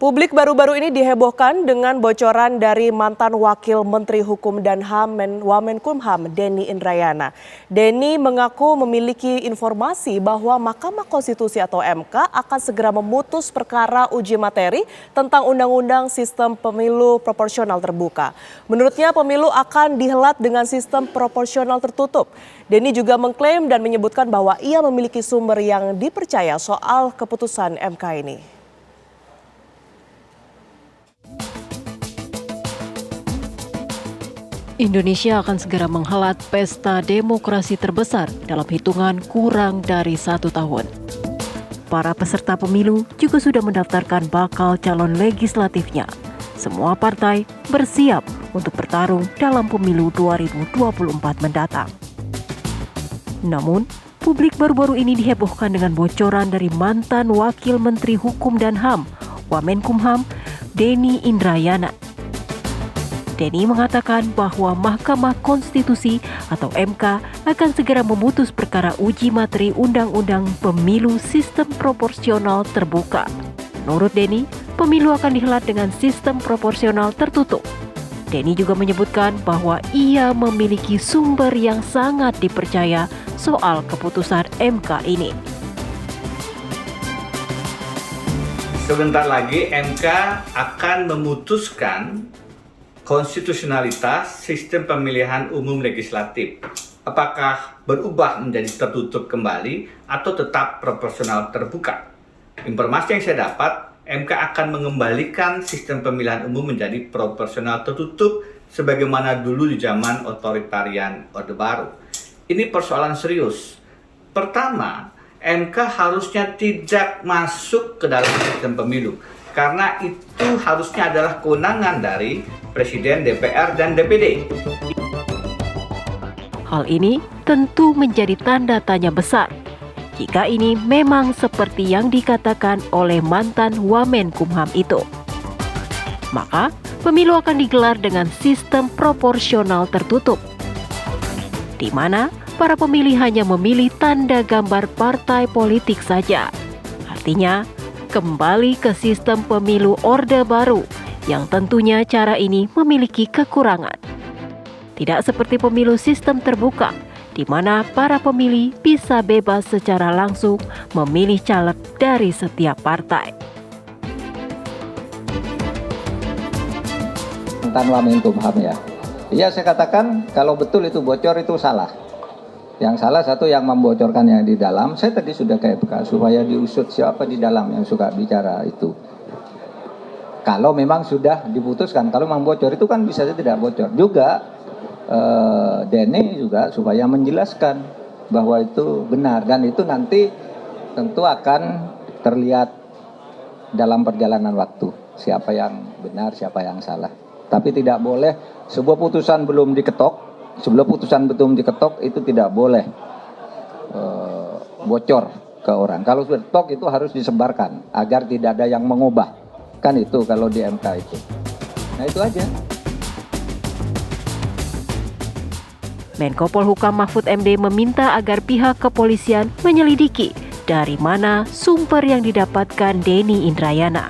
Publik baru-baru ini dihebohkan dengan bocoran dari mantan Wakil Menteri Hukum dan HAM Wamenkumham Denny Indrayana. Denny mengaku memiliki informasi bahwa Mahkamah Konstitusi atau MK akan segera memutus perkara uji materi tentang Undang-Undang Sistem Pemilu Proporsional Terbuka. Menurutnya pemilu akan dihelat dengan sistem proporsional tertutup. Denny juga mengklaim dan menyebutkan bahwa ia memiliki sumber yang dipercaya soal keputusan MK ini. Indonesia akan segera menghelat pesta demokrasi terbesar dalam hitungan kurang dari 1 tahun. Para peserta pemilu juga sudah mendaftarkan bakal calon legislatifnya. Semua partai bersiap untuk bertarung dalam pemilu 2024 mendatang. Namun, publik baru-baru ini dihebohkan dengan bocoran dari mantan Wakil Menteri Hukum dan HAM, Wamenkumham, Denny Indrayana. Denny mengatakan bahwa Mahkamah Konstitusi atau MK akan segera memutus perkara uji materi Undang-Undang Pemilu Sistem Proporsional Terbuka. Menurut Denny, pemilu akan dihelat dengan sistem proporsional tertutup. Denny juga menyebutkan bahwa ia memiliki sumber yang sangat dipercaya soal keputusan MK ini. Sebentar lagi MK akan memutuskan konstitusionalitas sistem pemilihan umum legislatif. Apakah berubah menjadi tertutup kembali atau tetap proporsional terbuka? Informasi yang saya dapat, MK akan mengembalikan sistem pemilihan umum menjadi proporsional tertutup sebagaimana dulu di zaman otoritarian Orde Baru. Ini persoalan serius. Pertama, MK harusnya tidak masuk ke dalam sistem pemilu, karena itu harusnya adalah kewenangan dari Presiden, DPR, dan DPD. Hal ini tentu menjadi tanda tanya besar jika ini memang seperti yang dikatakan oleh mantan Wamenkumham itu. Maka pemilu akan digelar dengan sistem proporsional tertutup, di mana para pemilih hanya memilih tanda gambar partai politik saja. Artinya, kembali ke sistem pemilu Orde Baru yang tentunya cara ini memiliki kekurangan. Tidak seperti pemilu sistem terbuka, di mana para pemilih bisa bebas secara langsung memilih caleg dari setiap partai. Tentang Wamenkumham ya. Iya, saya katakan kalau betul itu bocor itu salah. Yang salah satu yang membocorkan yang di dalam. Saya tadi sudah kayak supaya diusut siapa di dalam yang suka bicara itu. Kalau memang sudah diputuskan, kalau memang bocor itu kan bisa saja tidak bocor. Juga Denny juga supaya menjelaskan bahwa itu benar. Dan itu nanti tentu akan terlihat dalam perjalanan waktu. Siapa yang benar, siapa yang salah. Tapi tidak boleh sebuah putusan belum diketok. Sebelum putusan belum diketok itu tidak boleh bocor ke orang. Kalau sudah ketok itu harus disebarkan agar tidak ada yang mengubah. Kan itu kalau di MK itu. Nah itu aja. Menko Polhukam Mahfud MD meminta agar pihak kepolisian menyelidiki dari mana sumber yang didapatkan Denny Indrayana.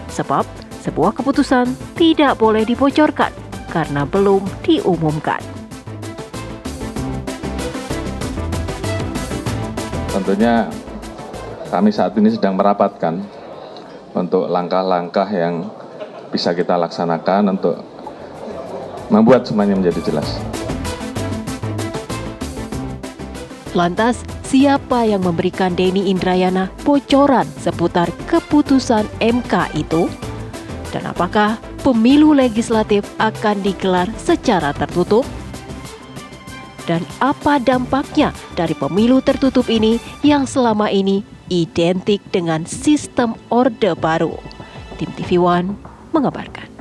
Sebab sebuah keputusan tidak boleh dibocorkan karena belum diumumkan. Tentunya kami saat ini sedang merapatkan untuk langkah-langkah yang bisa kita laksanakan untuk membuat semuanya menjadi jelas. Lantas, siapa yang memberikan Denny Indrayana bocoran seputar keputusan MK itu? Dan apakah pemilu legislatif akan digelar secara tertutup? Dan apa dampaknya dari pemilu tertutup ini yang selama ini identik dengan sistem Orde Baru? Tim TV One mengabarkan.